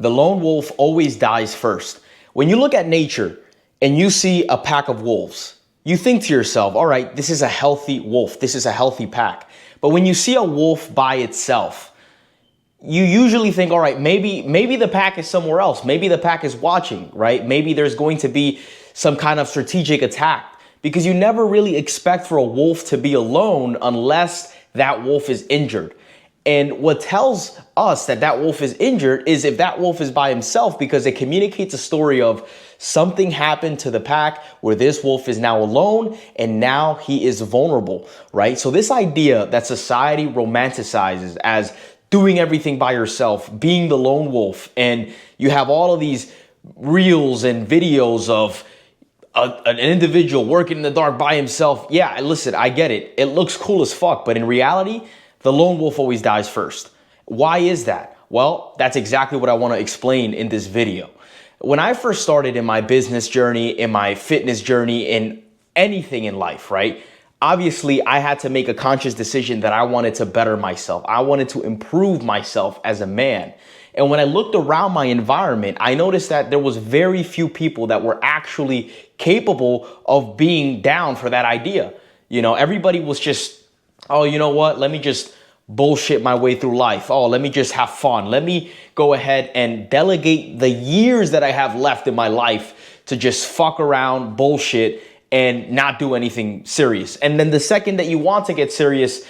The lone wolf always dies first. When you look at nature and you see a pack of wolves, you think to yourself, all right, this is a healthy wolf. This is a healthy pack. But when you see a wolf by itself, you usually think, all right, maybe the pack is somewhere else. Maybe the pack is watching, right? Maybe there's going to be some kind of strategic attack, because you never really expect for a wolf to be alone unless that wolf is injured. And what tells us that that wolf is injured is if that wolf is by himself, because it communicates a story of something happened to the pack where this wolf is now alone and now he is vulnerable, right? So this idea that society romanticizes as doing everything by yourself, being the lone wolf, and you have all of these reels and videos of an individual working in the dark by himself. Yeah, listen, I get it. It looks cool as fuck, but in reality, the lone wolf always dies first. Why is that? Well, that's exactly what I want to explain in this video. When I first started in my business journey, in my fitness journey, in anything in life, right? Obviously, I had to make a conscious decision that I wanted to better myself. I wanted to improve myself as a man. And when I looked around my environment, I noticed that there was very few people that were actually capable of being down for that idea. You know, everybody was just, oh, you know what? Let me just bullshit my way through life. Oh, let me just have fun. Let me go ahead and delegate the years that I have left in my life to just fuck around, bullshit, and not do anything serious. And then the second that you want to get serious,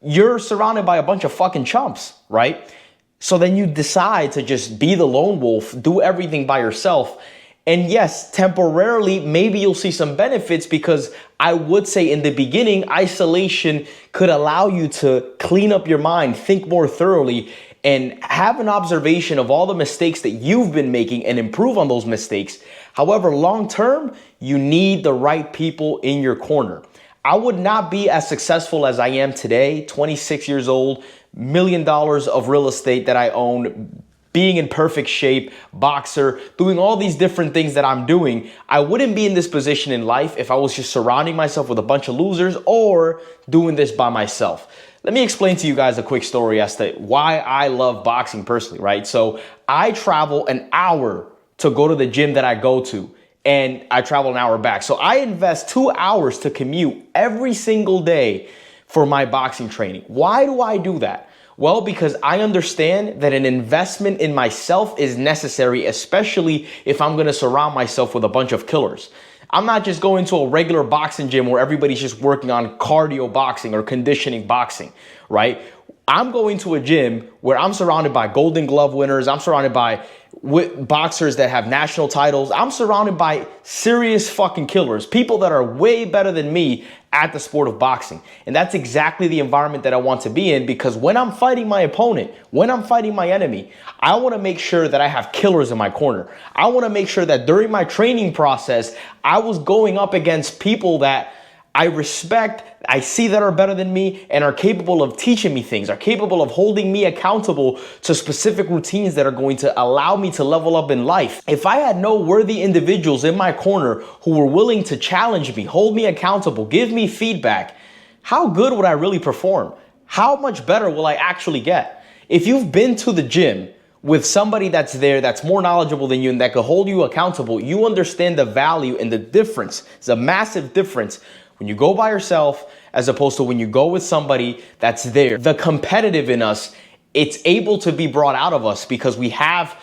you're surrounded by a bunch of fucking chumps, right? So then you decide to just be the lone wolf, do everything by yourself. And yes, temporarily, maybe you'll see some benefits, because I would say in the beginning, isolation could allow you to clean up your mind, think more thoroughly, and have an observation of all the mistakes that you've been making and improve on those mistakes. However, long term, you need the right people in your corner. I would not be as successful as I am today, 26 years old, $1 million of real estate that I own, being in perfect shape, boxer, doing all these different things that I'm doing. I wouldn't be in this position in life if I was just surrounding myself with a bunch of losers or doing this by myself. Let me explain to you guys a quick story as to why I love boxing personally, right? So I travel an hour to go to the gym that I go to, and I travel an hour back. So I invest 2 hours to commute every single day for my boxing training. Why do I do that? Well, because I understand that an investment in myself is necessary, especially if I'm going to surround myself with a bunch of killers. I'm not just going to a regular boxing gym where everybody's just working on cardio boxing or conditioning boxing, right? I'm going to a gym where I'm surrounded by Golden Glove winners. I'm surrounded by boxers that have national titles. I'm surrounded by serious fucking killers, people that are way better than me at the sport of boxing. And that's exactly the environment that I want to be in, because when I'm fighting my opponent, when I'm fighting my enemy, I want to make sure that I have killers in my corner. I want to make sure that during my training process, I was going up against people that I respect, I see that are better than me and are capable of teaching me things, are capable of holding me accountable to specific routines that are going to allow me to level up in life. If I had no worthy individuals in my corner who were willing to challenge me, hold me accountable, give me feedback, how good would I really perform? How much better will I actually get? If you've been to the gym with somebody that's there, that's more knowledgeable than you and that could hold you accountable, you understand the value and the difference. It's a massive difference when you go by yourself as opposed to when you go with somebody that's there. The competitive in us, it's able to be brought out of us because we have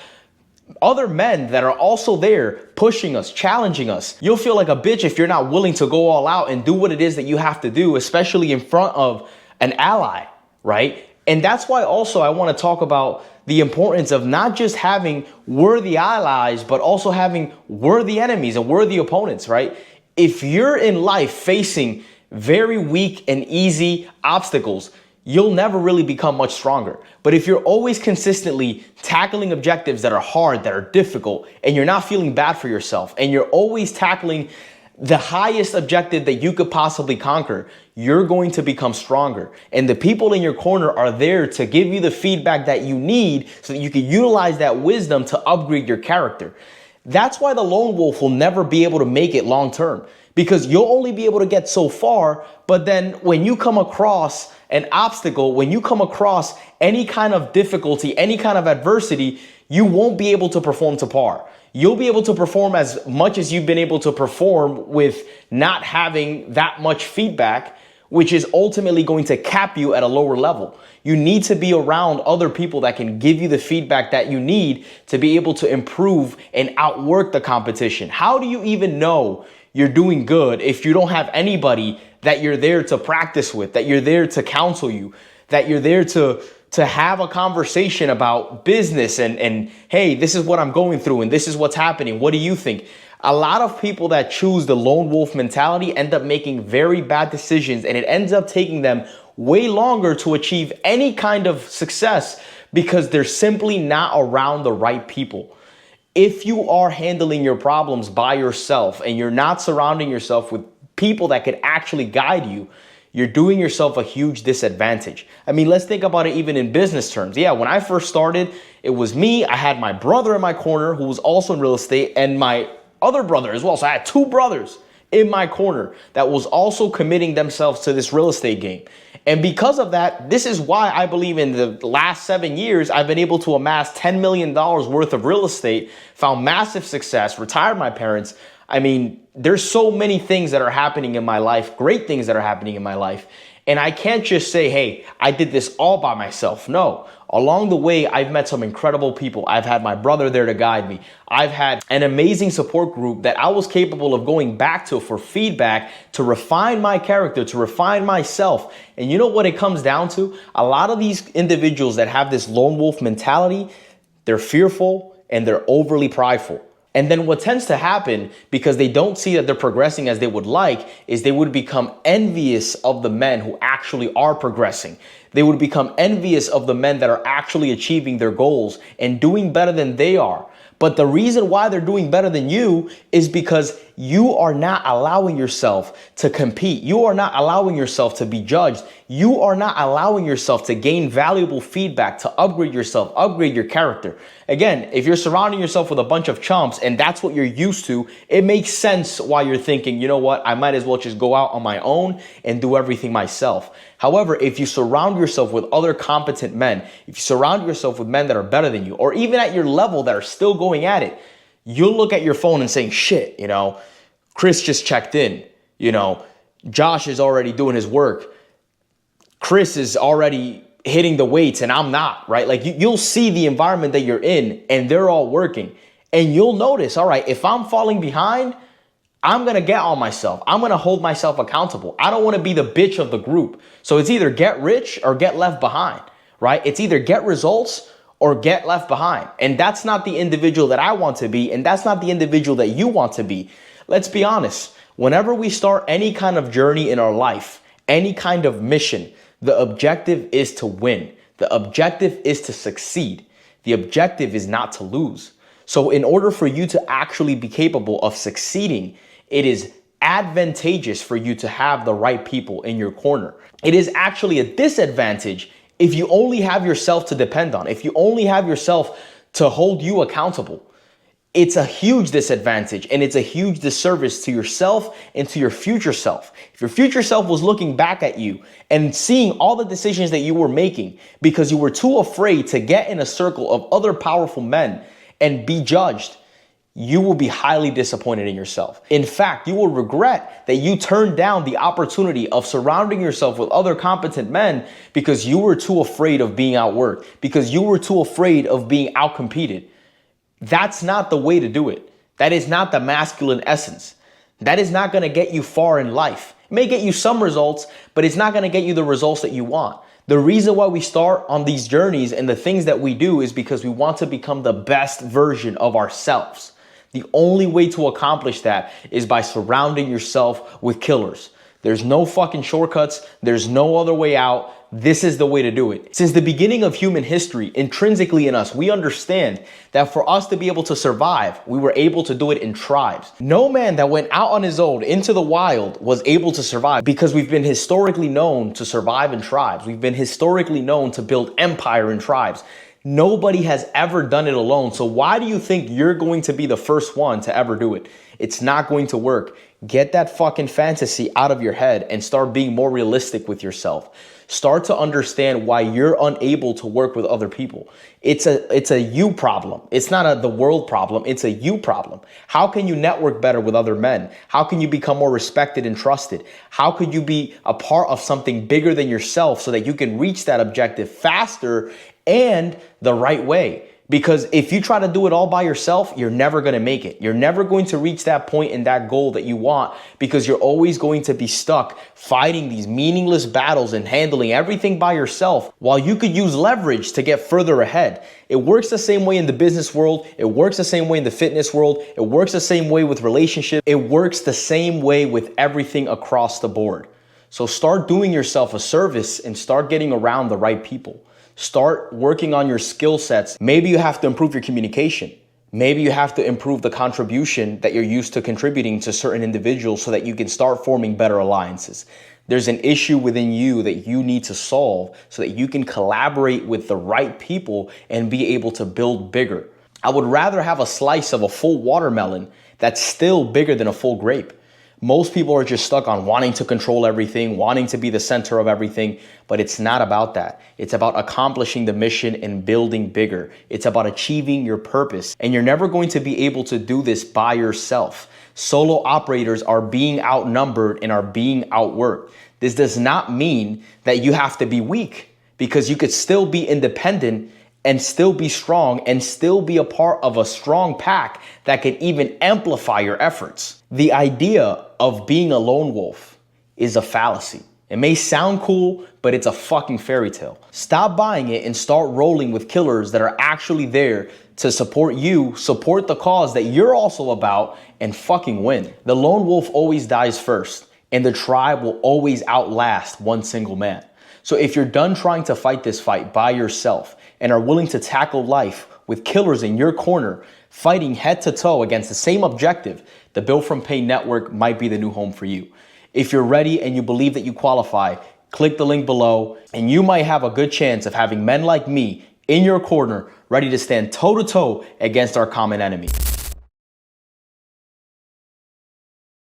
other men that are also there pushing us, challenging us. You'll feel like a bitch if you're not willing to go all out and do what it is that you have to do, especially in front of an ally, right? And that's why also I want to talk about the importance of not just having worthy allies, but also having worthy enemies and worthy opponents, right? If you're in life facing very weak and easy obstacles, you'll never really become much stronger. But if you're always consistently tackling objectives that are hard, that are difficult, and you're not feeling bad for yourself, and you're always tackling the highest objective that you could possibly conquer, you're going to become stronger. And the people in your corner are there to give you the feedback that you need so that you can utilize that wisdom to upgrade your character. That's why the lone wolf will never be able to make it long term, because you'll only be able to get so far. But then when you come across an obstacle, when you come across any kind of difficulty, any kind of adversity, you won't be able to perform to par. You'll be able to perform as much as you've been able to perform with not having that much feedback, which is ultimately going to cap you at a lower level. You need to be around other people that can give you the feedback that you need to be able to improve and outwork the competition. How do you even know you're doing good if you don't have anybody that you're there to practice with, that you're there to counsel you, that you're there to have a conversation about business and hey, this is what I'm going through and this is what's happening. What do you think? A lot of people that choose the lone wolf mentality end up making very bad decisions, and it ends up taking them way longer to achieve any kind of success because they're simply not around the right people. If you are handling your problems by yourself and you're not surrounding yourself with people that could actually guide you, you're doing yourself a huge disadvantage. I mean, let's think about it even in business terms. Yeah, when I first started, it was me. I had my brother in my corner who was also in real estate, and my other brother as well. So I had two brothers in my corner that was also committing themselves to this real estate game. And because of that, this is why I believe in the last 7 years, I've been able to amass $10 million worth of real estate, found massive success, retired my parents. I mean, there's so many things that are happening in my life, great things that are happening in my life. And I can't just say, hey, I did this all by myself. No. Along the way, I've met some incredible people. I've had my brother there to guide me. I've had an amazing support group that I was capable of going back to for feedback, to refine my character, to refine myself. And you know what it comes down to? A lot of these individuals that have this lone wolf mentality, they're fearful and they're overly prideful. And then what tends to happen, because they don't see that they're progressing as they would like, is they would become envious of the men who actually are progressing. They would become envious of the men that are actually achieving their goals and doing better than they are. But the reason why they're doing better than you is because you are not allowing yourself to compete. You are not allowing yourself to be judged. You are not allowing yourself to gain valuable feedback, to upgrade yourself, upgrade your character. Again, if you're surrounding yourself with a bunch of chumps and that's what you're used to, it makes sense why you're thinking, you know what, I might as well just go out on my own and do everything myself. However, if you surround yourself with other competent men, if you surround yourself with men that are better than you, or even at your level that are still going at it, you'll look at your phone and saying, shit, you know, Chris just checked in, you know, Josh is already doing his work. Chris is already hitting the weights and I'm not, right? Like you'll see the environment that you're in and they're all working, and you'll notice, all right, if I'm falling behind, I'm going to get on myself. I'm going to hold myself accountable. I don't want to be the bitch of the group. So it's either get rich or get left behind, right? It's either get results or get left behind. And that's not the individual that I want to be. And that's not the individual that you want to be. Let's be honest. Whenever we start any kind of journey in our life, any kind of mission, the objective is to win. The objective is to succeed. The objective is not to lose. So in order for you to actually be capable of succeeding, it is advantageous for you to have the right people in your corner. It is actually a disadvantage if you only have yourself to depend on, if you only have yourself to hold you accountable. It's a huge disadvantage, and it's a huge disservice to yourself and to your future self. If your future self was looking back at you and seeing all the decisions that you were making because you were too afraid to get in a circle of other powerful men and be judged, you will be highly disappointed in yourself. In fact, you will regret that you turned down the opportunity of surrounding yourself with other competent men because you were too afraid of being outworked, because you were too afraid of being outcompeted. That's not the way to do it. That is not the masculine essence. That is not going to get you far in life. It may get you some results, but it's not going to get you the results that you want. The reason why we start on these journeys and the things that we do is because we want to become the best version of ourselves. The only way to accomplish that is by surrounding yourself with killers. There's no fucking shortcuts. There's no other way out. This is the way to do it. Since the beginning of human history, intrinsically in us, we understand that for us to be able to survive, we were able to do it in tribes. No man that went out on his own into the wild was able to survive because we've been historically known to survive in tribes. We've been historically known to build empire in tribes. Nobody has ever done it alone. So why do you think you're going to be the first one to ever do it? It's not going to work. Get that fucking fantasy out of your head and start being more realistic with yourself. Start to understand why you're unable to work with other people. It's a you problem. It's not the world problem. It's a you problem. How can you network better with other men? How can you become more respected and trusted? How could you be a part of something bigger than yourself so that you can reach that objective faster and the right way? Because if you try to do it all by yourself, you're never going to make it. You're never going to reach that point and that goal that you want, because you're always going to be stuck fighting these meaningless battles and handling everything by yourself, while you could use leverage to get further ahead. It works the same way in the business world. It works the same way in the fitness world. It works the same way with relationships. It works the same way with everything across the board. So start doing yourself a service and start getting around the right people. Start working on your skill sets. Maybe you have to improve your communication. Maybe you have to improve the contribution that you're used to contributing to certain individuals so that you can start forming better alliances. There's an issue within you that you need to solve so that you can collaborate with the right people and be able to build bigger. I would rather have a slice of a full watermelon that's still bigger than a full grape. Most people are just stuck on wanting to control everything, wanting to be the center of everything, but it's not about that. It's about accomplishing the mission and building bigger. It's about achieving your purpose, and you're never going to be able to do this by yourself. Solo operators are being outnumbered and are being outworked. This does not mean that you have to be weak, because you could still be independent and still be strong and still be a part of a strong pack that can even amplify your efforts. The idea of being a lone wolf is a fallacy. It may sound cool, but it's a fucking fairy tale. Stop buying it and start rolling with killers that are actually there to support you, support the cause that you're also about, and fucking win. The lone wolf always dies first, and the tribe will always outlast one single man. So if you're done trying to fight this fight by yourself and are willing to tackle life with killers in your corner, fighting head to toe against the same objective, the Built From Pain Network might be the new home for you. If you're ready and you believe that you qualify, click the link below and you might have a good chance of having men like me in your corner ready to stand toe to toe against our common enemy.